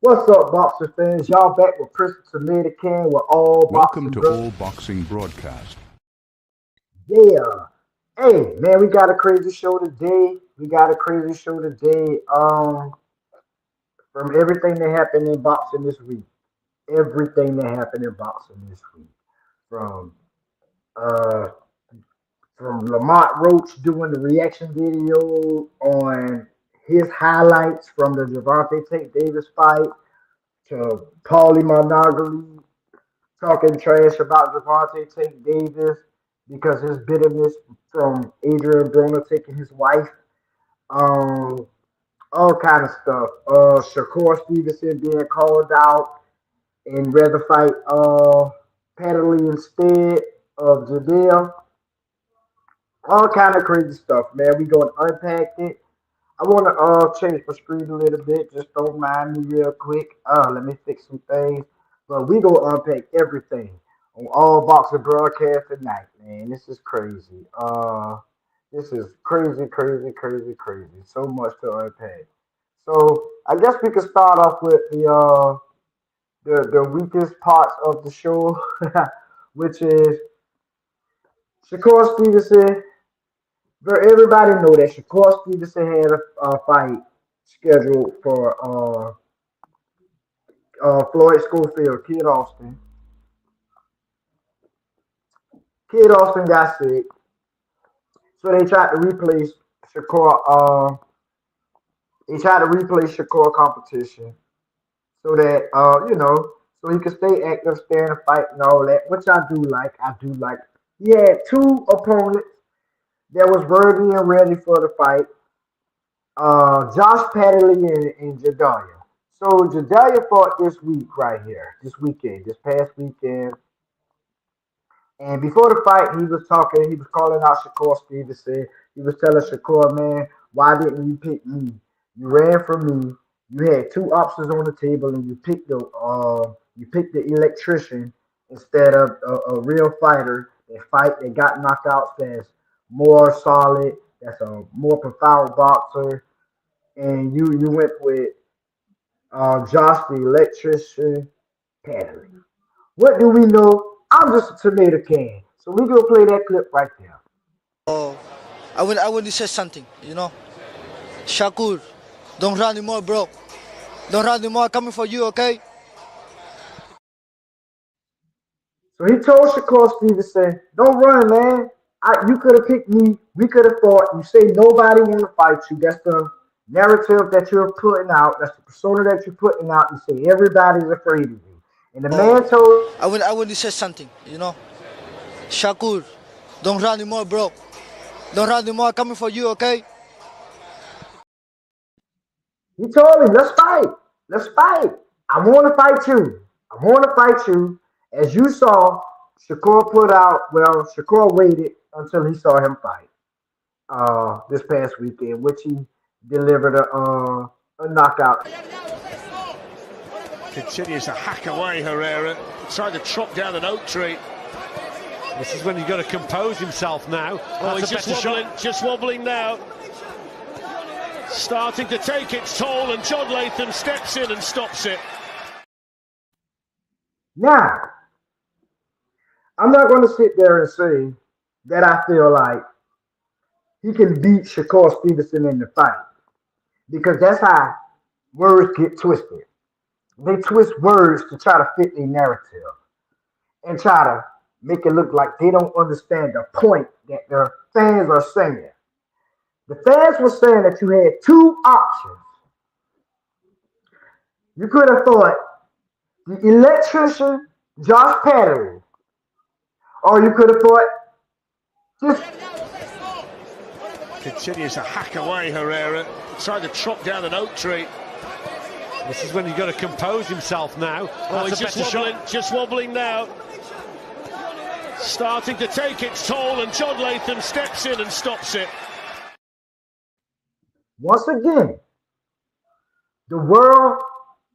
What's up, boxing fans? Y'all back with Chris Tomato Can with all Welcome boxing to brothers. All Boxing Broadcast. Yeah. Hey, man, we got a crazy show today. We got a crazy show today. From everything that happened in boxing this week. Everything that happened in boxing this week. From uh from Lamont Roach doing the reaction video on his highlights from the Gervonta Tank Davis fight to Pauly talking trash about Gervonta Tank Davis because his bitterness from Adrian Broner taking his wife. Um, all kind of stuff. Shakur Stevenson being called out and rather fight Padley instead of Jadale. All kind of crazy stuff, man. We gonna unpack it. I want to change my screen a little bit. Just don't mind me real quick. Let me fix some things. But we gonna unpack everything on all boxing broadcast tonight, man. This is crazy. This is crazy, crazy, crazy, crazy. So much to unpack. So I guess we could start off with the weakest parts of the show, which is Shakur Stevenson. But everybody know that Shakur Stevenson had a fight scheduled for Floyd Schofield, Kid Austin. Kid Austin got sick, so they tried to replace Shakur. They tried to replace Shakur competition so that so he could stay active, stay in the fight, and all that. Which I do like. I do like. He had two opponents that was worthy and ready for the fight. Josh Padley and Jadalia. So Jadalia fought this week right here, this weekend, this past weekend. And before the fight, he was calling out Shakur Stevenson. He was telling Shakur, man, why didn't you pick me? You ran from me. You had two options on the table, and you picked the electrician instead of a real fighter. That got knockouts. That's more solid. That's a more profound boxer. And you went with Josh the electrician Padley. What do we know? I'm just a tomato can. So we gonna play that clip right there. Oh, I want to say something, Shakur, don't run anymore, bro. Don't run anymore. Coming for you, okay? So he told Shakur Stevenson, "Don't run, man. You could have picked me. We could have fought. You say nobody want to fight you. That's the narrative that you're putting out. That's the persona that you're putting out. You say everybody's afraid of you." And the man told I want to say something, Shakur, don't run anymore, bro. Don't run anymore. Coming for you, okay? He told him, let's fight. Let's fight. I want to fight you. I want to fight you. As you saw, Shakur waited until he saw him fight this past weekend, which he delivered a knockout. Continues to hack away Herrera, trying to chop down an oak tree. This is when he's got to compose himself now. Oh, he's just wobbling now. Starting to take its toll, and John Latham steps in and stops it. Now, I'm not going to sit there and say that I feel like he can beat Shakur Stevenson in the fight because that's how words get twisted. They twist words to try to fit a narrative and try to make it look like they don't understand the point that their fans are saying. The fans were saying that you had two options. You could have thought the electrician, Josh Padley, or you could have thought just Continues to hack away Herrera, trying to chop down an oak tree. This is when he's got to compose himself now. Oh, he's just wobbling now. Starting to take its toll, and John Latham steps in and stops it. once again, the world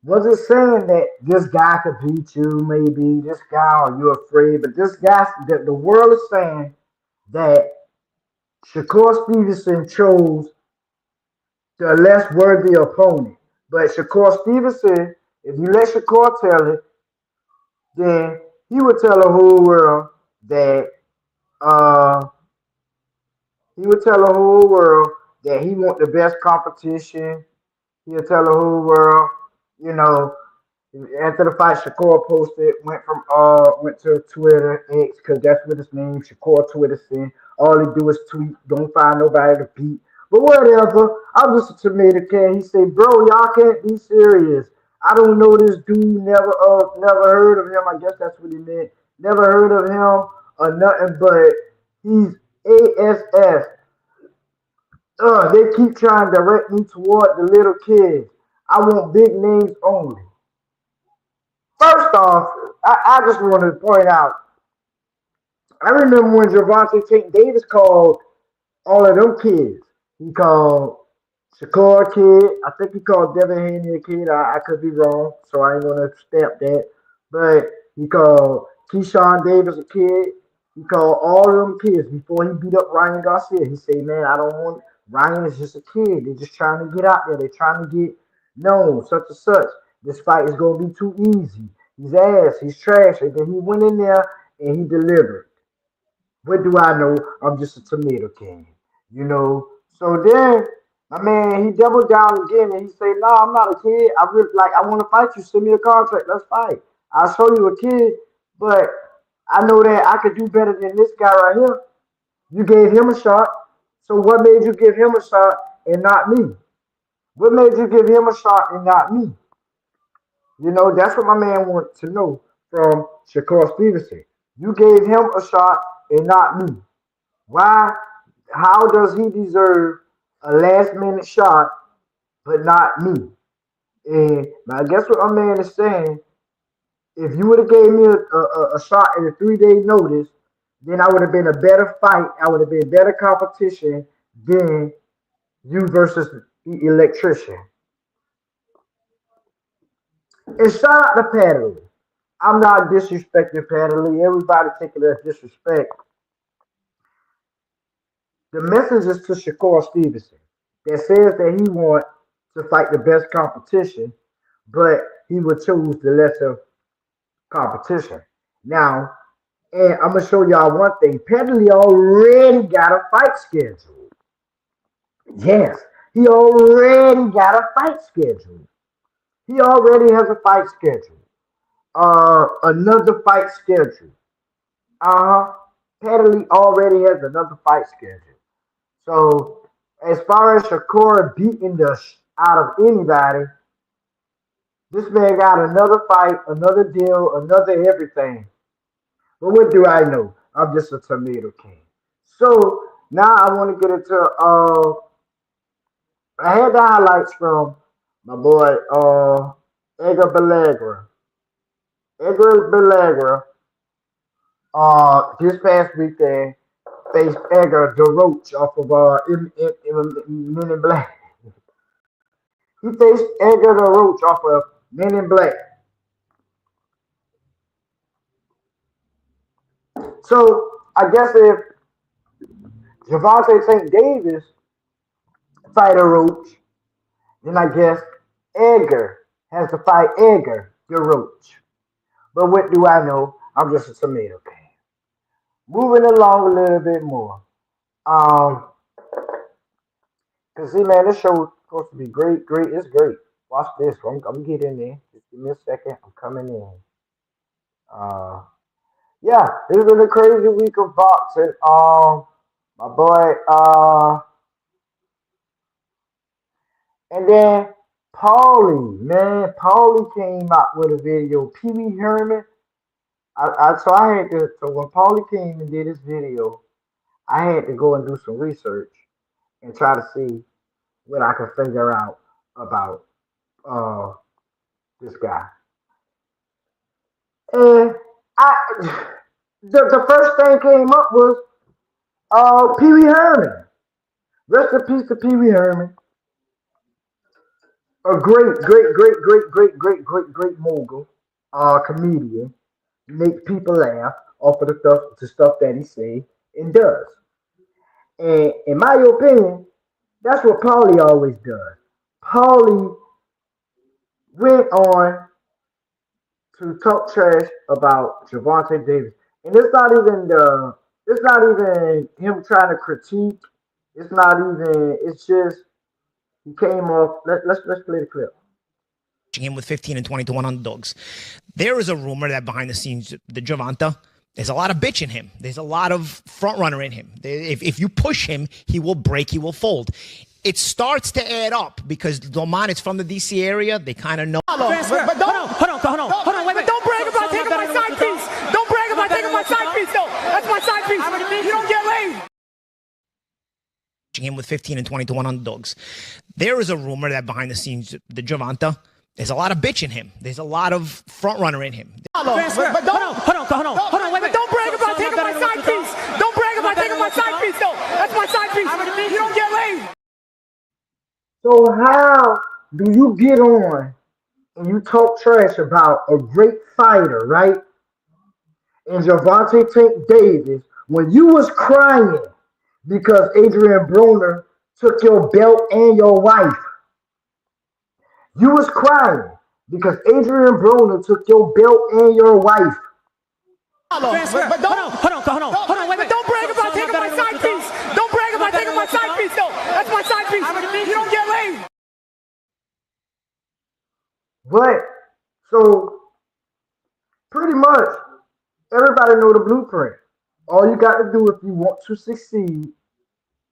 wasn't saying that this guy could beat you, maybe this guy, or you're afraid, but the world is saying that Shakur Stevenson chose the less worthy opponent. But Shakur Stevenson If you let Shakur tell it, then he would tell the whole world that uh he would tell the whole world that he want the best competition. He'll tell the whole world, you know, after the fight, Shakur posted, went to Twitter X because that's what his name. Shakur Twitter saying all he do is tweet, don't find nobody to beat. But whatever, I'm just a tomato can. He say, bro, y'all can't be serious. I don't know this dude. Never heard of him. I guess that's what he meant. Never heard of him or nothing. But he's ASS. They keep trying to direct me toward the little kids. I want big names only. First off, I just wanted to point out. I remember when Gervonta Tank Davis called all of them kids. He called Shakur a kid. I think he called Devin Haney a kid. I could be wrong, so I ain't gonna stamp that. But he called Keyshawn Davis a kid. He called all of them kids before he beat up Ryan Garcia. He said, "Man, I don't want Ryan is just a kid. They're just trying to get out there. They're trying to get known, such and such. This fight is gonna be too easy. He's ass. He's trash." And then he went in there and he delivered. What do I know? I'm just a tomato can, you know. So then, my man, he doubled down again and he said, "No, I'm not a kid. I really like. I want to fight you. Send me a contract. Let's fight. I'll show you a kid, but I know that I could do better than this guy right here. You gave him a shot. So what made you give him a shot and not me? What made you give him a shot and not me? You know, that's what my man wants to know from Shakur Stevenson. You gave him a shot and not me. Why? How does he deserve a last minute shot but not me?" And I guess what my man is saying, if you would have gave me a shot at a 3 day notice, then I would have been a better fight. I would have been better competition than you versus the electrician. And shout out to Padley. I'm not disrespecting Padley. Everybody taking it as disrespect. The message is to Shakur Stevenson that says that he wants to fight the best competition, but he would choose the lesser competition. Now, and I'm gonna show y'all one thing. Padley already got a fight scheduled. Yes, he already got a fight scheduled. He already has a fight schedule. Another fight schedule. Uh-huh. Padley already has another fight schedule. So as far as Shakur beating the out of anybody, this man got another fight, another deal, another everything. But what do I know? I'm just a tomato king. So now I want to get into I had the highlights from my boy Edgar Belagra. Edgar Belagra this past weekend faced Edgar the Roach off of Men in Black. He faced Edgar the Roach off of Men in Black. So I guess if Gervonta Tank Davis fight a Roach, then I guess Edgar has to fight Edgar the Roach. But what do I know? I'm just a tomato can. Moving along a little bit more. Cause see, man, this show is supposed to be great. It's great. Watch this. I'm getting in. Just give me a second. I'm coming in. Yeah, it's been a crazy week of boxing. My boy, and then Pauly, man, Pauly came out with a video. Pee Wee Herman. So I had to. So when Pauly came and did his video, I had to go and do some research and try to see what I could figure out about this guy. And the first thing came up was Pee Wee Herman. Rest in peace to Pee Wee Herman. A great mogul, comedian, make people laugh off of the stuff that he say and does. And in my opinion, that's what Pauly always does. Pauly went on to talk trash about Gervonta Davis, and it's not even him trying to critique. It's not even. It's just he came off. Let's play the clip. Him with 15 and 20 to 1 underdogs. There is a rumor that behind the scenes, the Gervonta, there's a lot of bitch in him. There's a lot of front runner in him. If you push him, he will break, he will fold. It starts to add up because Doman is from the DC area. They kind of know. But don't, hold on, wait, but don't brag about taking my side piece. Don't brag about taking my side piece, though. That's my side piece. You don't get laid. Him with 15 and 20 to 1 underdogs. There is a rumor that behind the scenes, the Gervonta, there's a lot of bitch in him. There's a lot of front runner in him. But don't, hold on, wait, but don't brag about taking my side piece. Don't brag about taking my side piece, though. That's my side piece. You don't get laid. So how do you get on and you talk trash about a great fighter, right? And Gervonta Tank Davis, when you was crying because Adrian Broner took your belt and your wife. You was crying because Adrian Broner took your belt and your wife. But don't, hold on, wait, but don't brag about taking my side piece. Don't brag about taking my side piece, though. That's my side piece. You don't get laid. But, so, pretty much, everybody know the blueprint. All you got to do if you want to succeed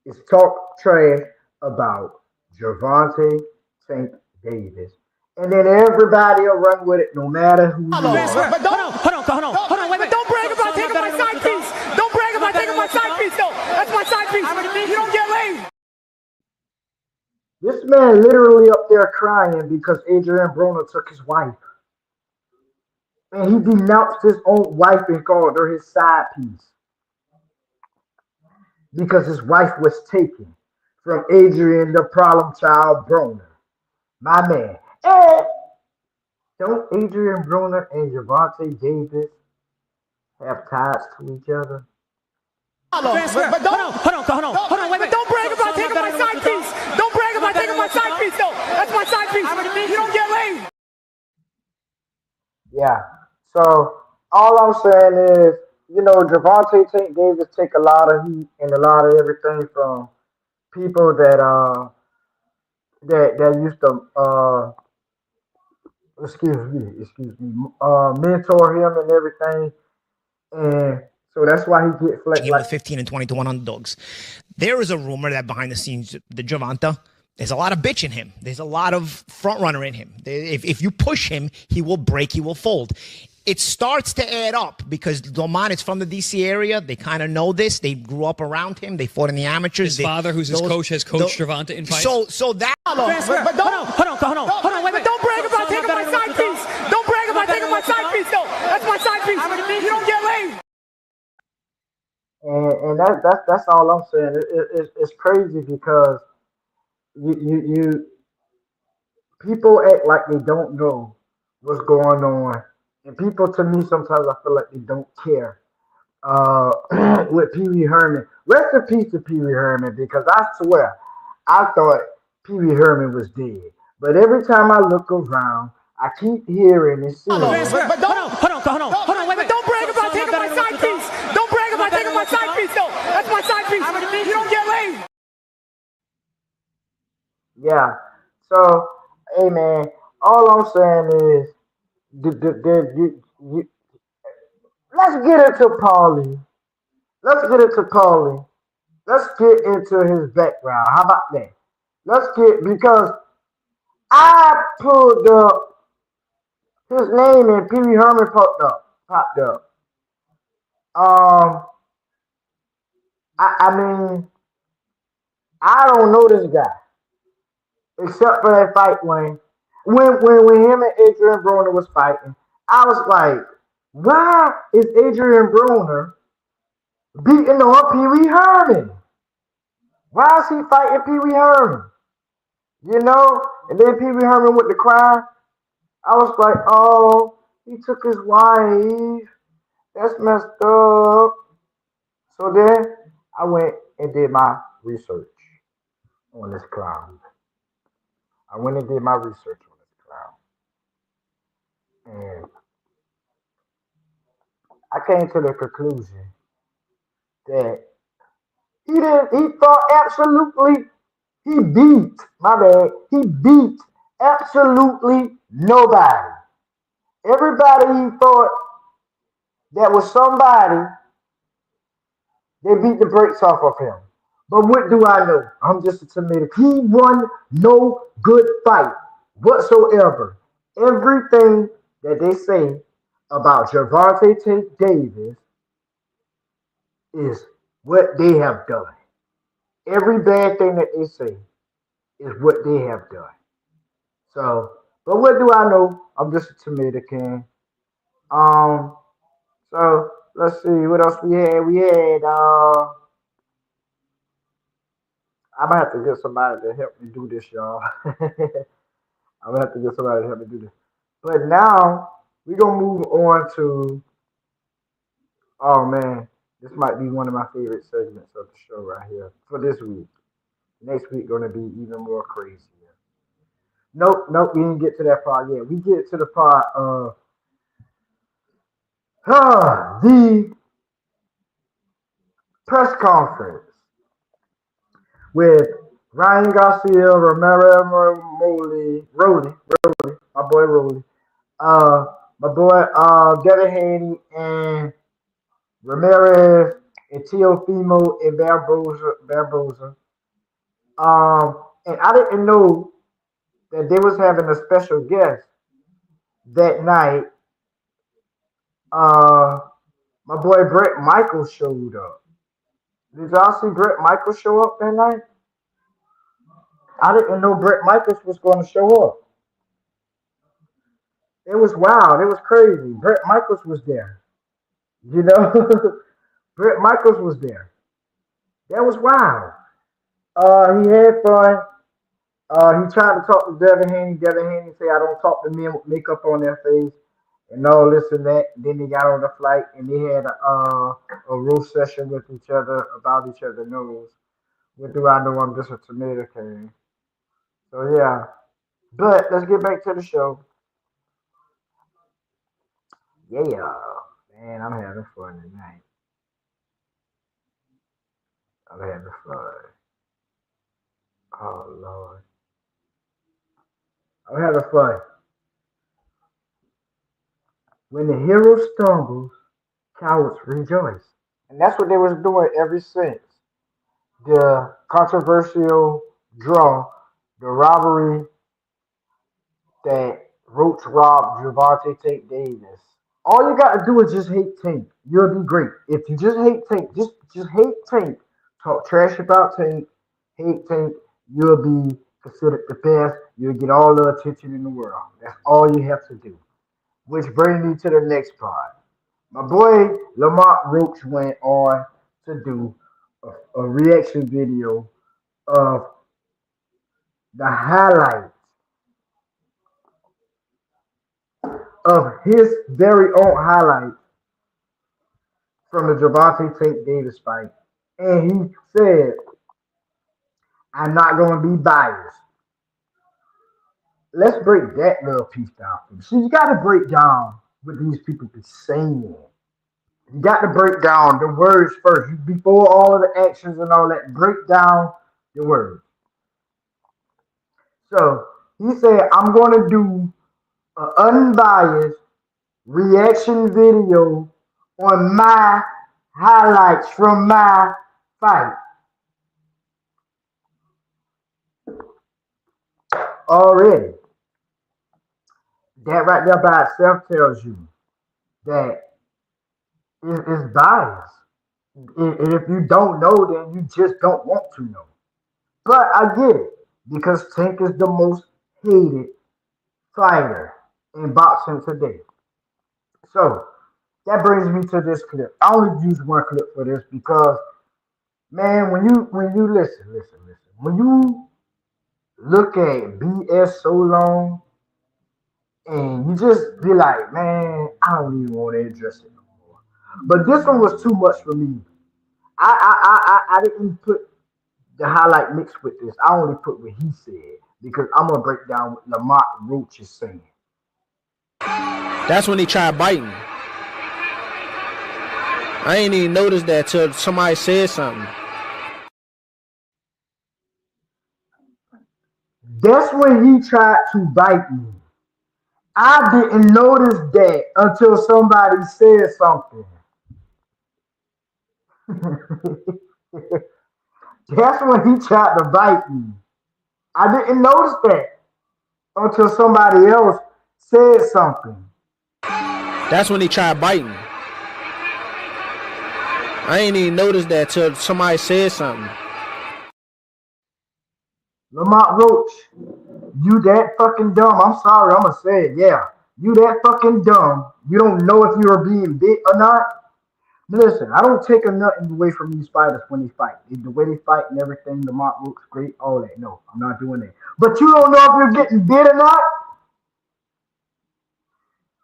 is talk trash about Gervonta Tank Davis. And then everybody will run with it no matter who you are. But don't, hold on, wait, but don't brag about taking my side piece. Don't brag about taking my side piece, though. That's my side piece. You don't get laid. This man literally up there crying because Adrian Broner took his wife. And he denounced his own wife and called her his side piece. Because his wife was taken from Adrian the problem child Broner. My man. And don't Adrian Broner and Gervonta Davis have ties to each other? But don't, hold on, wait, but don't brag about taking my side piece. Don't brag about taking my side piece, though. That's my side piece. You don't get laid. Yeah. So all I'm saying is, you know, Gervonta Tank Davis take a lot of heat and a lot of everything from people that used to mentor him and everything. And so that's why he get flat. Him with 15 and 20 to 1 underdogs. There is a rumor that behind the scenes, the Gervonta, there's a lot of bitch in him. There's a lot of front runner in him. If you push him, he will break, he will fold. It starts to add up because Doman is from the DC area. They kind of know this. They grew up around him. They fought in the amateurs. His father, who's his coach, has coached Gervonta in fights. So that. But don't, hold on, wait, but don't brag about taking my side piece. Don't brag about taking my side piece, though. That's my side piece. You don't get laid. And that's all I'm saying. It's crazy because you people act like they don't know what's going on, and people to me sometimes I feel like they don't care. With Pee Wee Herman, rest in peace to Pee Wee Herman because I swear I thought Pee Wee Herman was dead, but every time I look around, I keep hearing and seeing. But don't, hold on, wait, but don't brag about taking my side piece. Don't brag about taking my side piece, though. That's my side piece. You don't get laid. Yeah. So, hey man, all I'm saying is, let's get into Pauly. Let's get into Pauly. Let's get into his background. How about that? Because I pulled up his name and Pee Wee Herman popped up. I mean, I don't know this guy except for that fight when him and Adrian Broner was fighting. I was like, why is Adrian Broner beating on Pee Wee Herman? Why is he fighting Pee Wee Herman? You know? And then Pee Wee Herman went to cry. I was like, oh, he took his wife. That's messed up. So then I went and did my research on this clown. I went and did my research on this clown. And I came to the conclusion that he thought absolutely, he beat, my bad, he beat absolutely nobody. Everybody he thought that was somebody, they beat the brakes off of him. But what do I know? I'm just a tomato. He won no good fight whatsoever. Everything that they say about Gervonta Tank Davis is what they have done. Every bad thing that they say is what they have done. So, but what do I know? I'm just a tomato can. Um, so let's see what else we had. We had I'm gonna have to get somebody to help me do this, y'all. I'm gonna have to get somebody to help me do this. But now we're gonna move on to, oh man, this might be one of my favorite segments of the show right here for this week. Next week gonna be even more crazier. Nope, we didn't get to that part yet. We get to the part of the press conference with Ryan Garcia, Romero Rolly, my boy Rolly, my boy Devin Haney, and Ramirez, and Teofimo, and Barboza. And I didn't know that they was having a special guest that night. My boy Brett Michaels showed up. Did y'all see Brett Michaels show up that night? I didn't know Brett Michaels was going to show up. It was wild. It was crazy. Brett Michaels was there. You know, Brett Michaels was there. That was wild. He had fun. He tried to talk to Devin Haney. Devin Haney said, "I don't talk to men with makeup on their face," and all this and that. Then they got on the flight and they had a roast session with each other about each other's nose. What do I know? I'm just a tomato can. So yeah. But let's get back to the show. Yeah, man, I'm having fun tonight. I'm having fun. Oh Lord, I'm having fun. When the hero stumbles, cowards rejoice, and that's what they was doing ever since the controversial draw, the robbery that Roach robbed Gervonta Tank Davis. All you gotta do is just hate Tank. You'll be great. If you just hate Tank, just hate Tank. Talk trash about Tank, hate Tank. You'll be considered the best. You'll get all the attention in the world. That's all you have to do. Which brings me to the next part. My boy Lamont Roach went on to do a reaction video of the highlights of his very own highlights from the Gervonta Tank Davis fight. And he said, "I'm not going to be biased." Let's break that little piece down. So you got to break down what these people be saying. You got to break down the words first. Before all of the actions and all that, break down the words. So he said, "I'm going to do an unbiased reaction video on my highlights from my fight." Already, that right there by itself tells you that it's biased. And if you don't know, then you just don't want to know. But I get it because Tank is the most hated fighter in boxing today. So that brings me to this clip. I only use one clip for this because, man, when you listen, when you look at BS so long, and you just be like, man, I don't even want to address it no more. But this one was too much for me. I didn't put the highlight mixed with this. I only put what he said because I'm gonna break down what Lamont Roach is saying. That's when he tried biting. I ain't even noticed that till somebody said something. That's when he tried to bite me. I didn't notice that until somebody said something. That's when he tried to bite me. I didn't notice that until somebody else said something. That's when he tried biting. I ain't even noticed that till somebody said something. Lamont Roach, you that fucking dumb. I'm sorry, I'm gonna say it. Yeah, you that fucking dumb. You don't know if you are being bit or not. Listen, I don't take nothing away from these fighters when they fight. The way they fight and everything, Lamont Roach, great, all that. No, I'm not doing that. But you don't know if you're getting bit or not.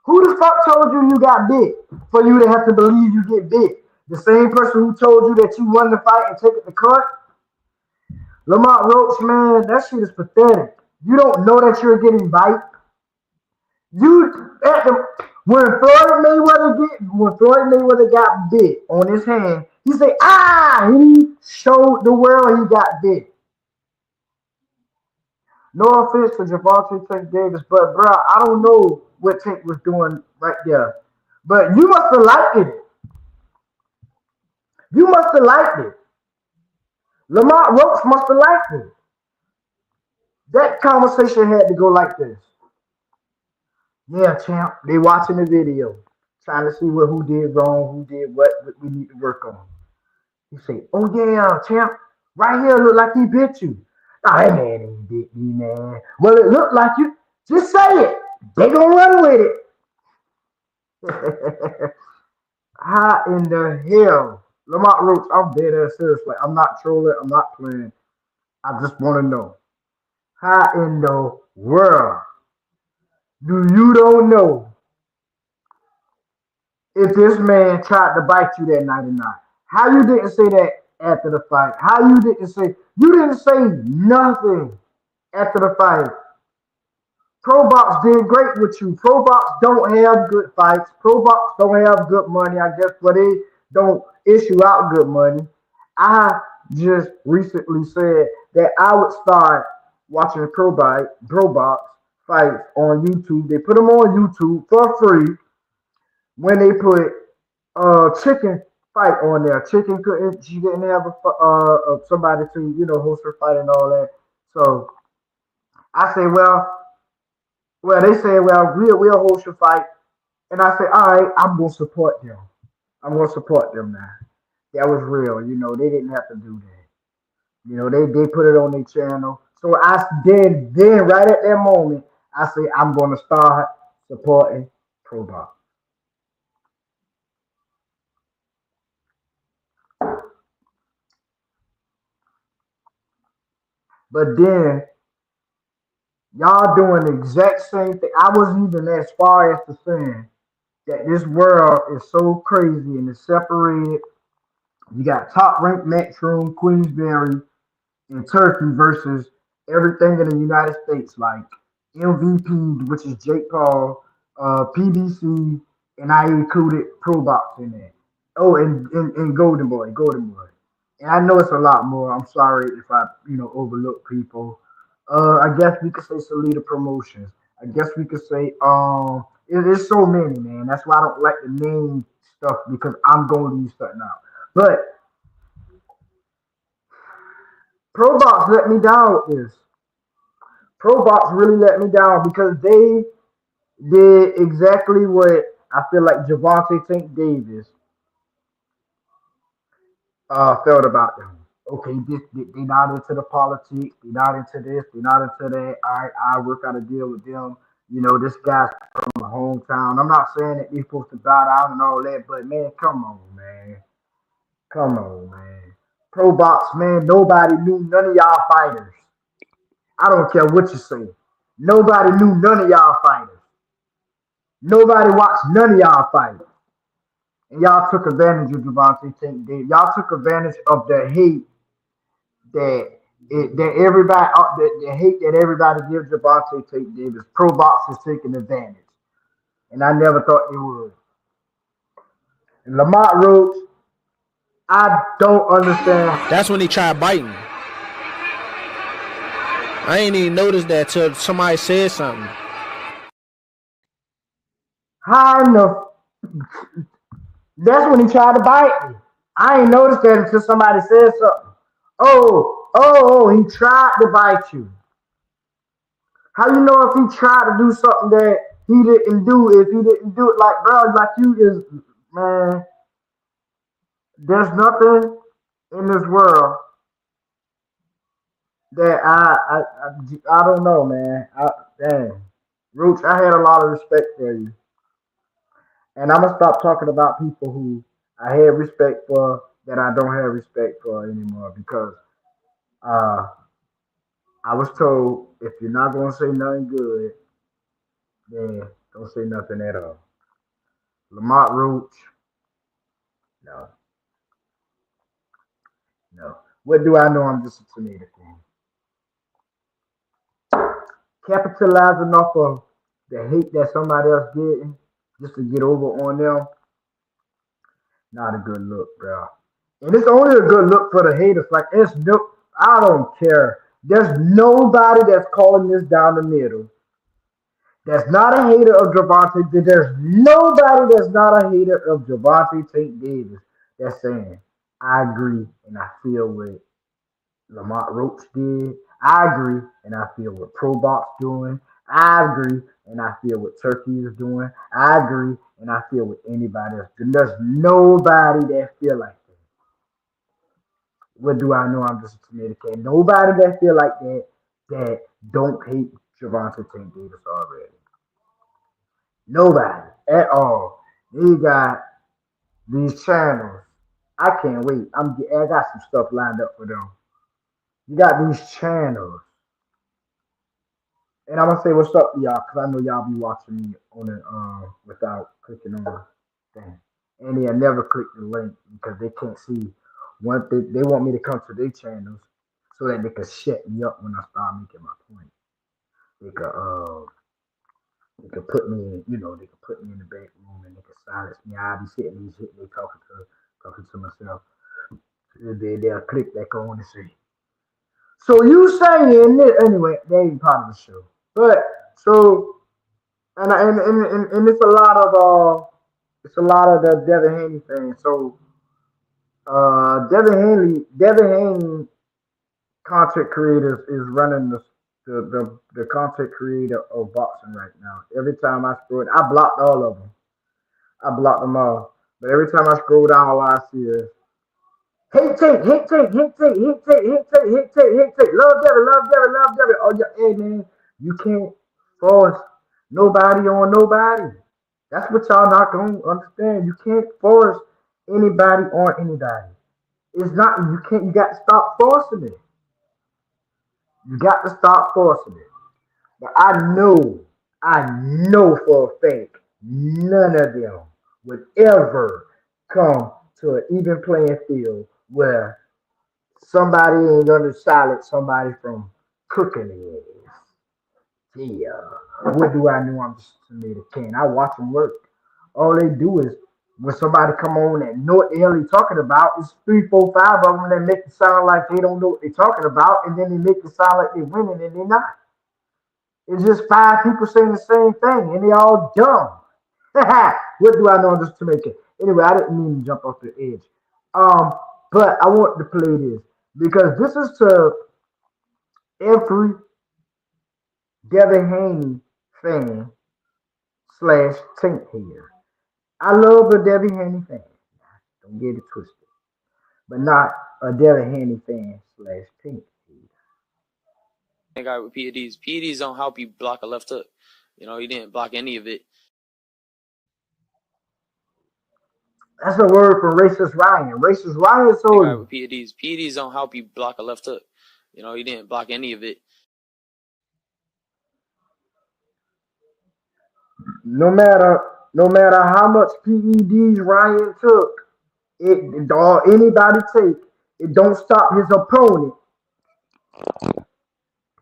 Who the fuck told you you got bit for you to have to believe you get bit? The same person who told you that you won the fight and take it to court? Lamont Roach, man, that shit is pathetic. You don't know that you're getting bite. When Floyd Mayweather got bit on his hand, he said, he showed the world he got bit. No offense to Gervonta Tank Davis, but bro, I don't know what Tank was doing right there. But you must have liked it. You must have liked it. Lamont Roach must have liked it. That conversation had to go like this. Yeah, champ, they watching the video, trying to see who did wrong, who did what we need to work on. He say, oh yeah, champ, right here look like he bit you. Nah, that man ain't bit me, man. Well, it looked like you. Just say it. They gonna run with it. How in the hell? Lamont Roach, I'm dead ass serious. Like, I'm not trolling, I'm not playing. I just want to know. How in the world do you don't know if this man tried to bite you that night or not? How you didn't say that after the fight? How you didn't say nothing after the fight? Pro Box did great with you. Pro Box don't have good fights. Pro Box don't have good money. I guess, but they don't issue out good money. I just recently said that I would start watching Pro Box fights on YouTube. They put them on YouTube for free when they put Chicken fight on there. Chicken she didn't have somebody to host her fight and all that. So I say, they say, we'll host your fight, and I say, all right, I'm gonna support them. I'm gonna support them now. That was real. They didn't have to do that. They put it on their channel. So I did then right at that moment, I say I'm gonna start supporting Pro Box. But then y'all doing the exact same thing. I wasn't even as far as to saying that this world is so crazy and it's separated. You got top ranked Matchroom, Queensberry, and Turkey versus everything in the United States, like MVP, which is Jake Paul, PBC, and I included Pro Box in that. Oh, and Golden Boy. And I know it's a lot more. I'm sorry if I, overlook people. I guess we could say Salida Promotions. I guess we could say there's so many, man. That's why I don't like to name stuff because I'm going to leave something out. But Pro Box let me down with this. Pro Box really let me down because they did exactly what I feel like Gervonta Tank Davis felt about them. Okay, they not into the politics, they not into this, they not into that. All right, I work out a deal with them. This guy's from my hometown. I'm not saying that they're supposed to bow down and all that, but man, come on, man. Pro Box, man, nobody knew none of y'all fighters. I don't care what you say. Nobody knew none of y'all fighters. Nobody watched none of y'all fighters. And y'all took advantage of Gervonta Tank Davis. Y'all took advantage of the hate that everybody gives Gervonta Tank Davis. Pro Box is taking advantage. And I never thought they would. And Lamont Roach, I don't understand. That's when he tried biting. I ain't even noticed that till somebody said something. How in the... That's when he tried to bite me. I ain't noticed that until somebody said something. Oh, he tried to bite you. How you know if he tried to do something that he didn't do? If he didn't do it, like, bro, like you is, man, there's nothing in this world that I don't know, man. Damn. Roach, I had a lot of respect for you. And I'm gonna stop talking about people who I had respect for that I don't have respect for anymore because uh, I was told if you're not gonna say nothing good, then don't say nothing at all. Lamont Roach, no, no. What do I know? I'm just a tomato fan. Capitalizing off of the hate that somebody else getting just to get over on them, not a good look, bro. And it's only a good look for the haters. Like, it's no, I don't care. There's nobody that's calling this down the middle. That's not a hater of Gervonta. There's nobody that's not a hater of Gervonta Tank Davis that's saying, I agree and I feel what Lamont Roach did. I agree and I feel what ProBox doing. I agree and I feel what Turkey is doing. I agree and I feel what anybody else doing. There's nobody that feel like that. What do I know? I'm just a tomato can. Nobody that feel like that don't hate Gervonta Tank Davis already. Nobody at all. They got these channels. I can't wait. I got some stuff lined up for them. You got these channels. And I'm gonna say what's up to y'all, because I know y'all be watching me on it without clicking on the thing. And they'll never click the link because they can't see one thing. They want me to come to their channels so that they can shut me up when I start making my point. They could put me in, they could put me in the back room and they could silence me. I'll be sitting there talking to myself. They'll click back on and say, so you saying that anyway, they ain't part of the show. But so and it's a lot of the Devin Haney fans. So Devin Haney content creators is running the content creator of boxing right now. Every time I scroll, I blocked all of them. I blocked them all. But every time I scroll down, all I see is hate take, hate take, hate take, hate take, hate take, hate take, hate take. Love Devin, love Devin, love Devin. Oh yeah, hey man, you can't force nobody on nobody. That's what y'all not gonna understand. You can't force anybody on anybody. It's not you can't. You got to stop forcing it. You got to stop forcing it. But I know for a fact, none of them would ever come to an even playing field where somebody ain't gonna silence somebody from cooking it. Yeah. What do I know? I'm just a tomato can. I watch them work. All they do is when somebody come on and know what the hell they talking about, it's 3, 4, 5 of them that make it sound like they don't know what they're talking about, and then they make it sound like they're winning and they're not. It's just 5 people saying the same thing, and they all dumb. What do I know? I'm just to make it. Anyway, I didn't mean to jump off the edge. But I want to play this because this is to every Devin Haney fan / Tank here. I love a Devin Haney fan. Don't get it twisted. But not a Devin Haney fan / Tank here. I think I with PEDs. PEDs don't help you block a left hook. He didn't block any of it. That's a word from Racist Ryan. Racist Ryan told you. With PEDs. PEDs don't help you block a left hook. He didn't block any of it. No matter how much PEDs Ryan took, or anybody take, it don't stop his opponent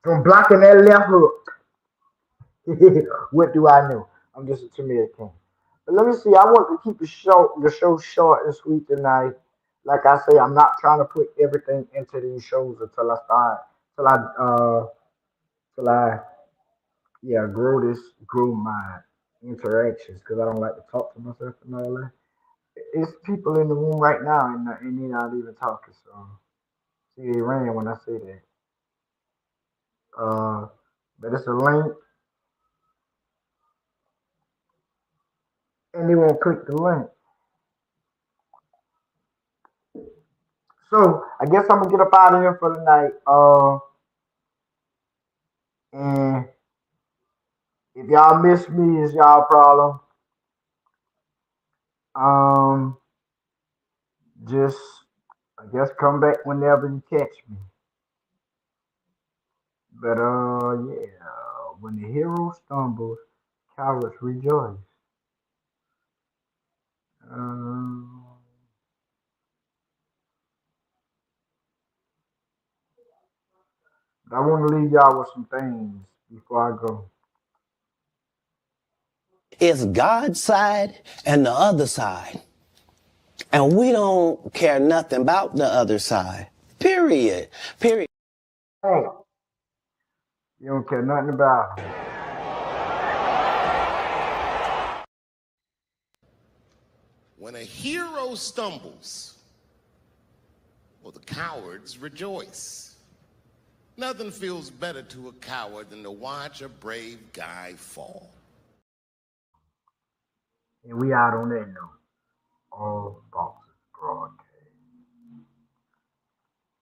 from blocking that left hook. What do I know? I'm just a tomato can. But let me see. I want to keep the show short and sweet tonight. like I say, I'm not trying to put everything into these shows until I start, till I, till I, yeah, grow my interactions because I don't like to talk to myself and all that. It's people in the room right now and they're not even talking. So see, they ran when I say that. Uh, but it's a link, and they won't click the link. So I guess I'm gonna get up out of here for the night. And if y'all miss me, it's y'all problem. Um, just I guess come back whenever you catch me. But yeah, when the hero stumbles, cowards rejoice. Um, I want to leave y'all with some things before I go. It's God's side and the other side. And we don't care nothing about the other side. Period. Period. Hey, you don't care nothing about it. When a hero stumbles, well, the cowards rejoice. Nothing feels better to a coward than to watch a brave guy fall. And we out on that note. All ball.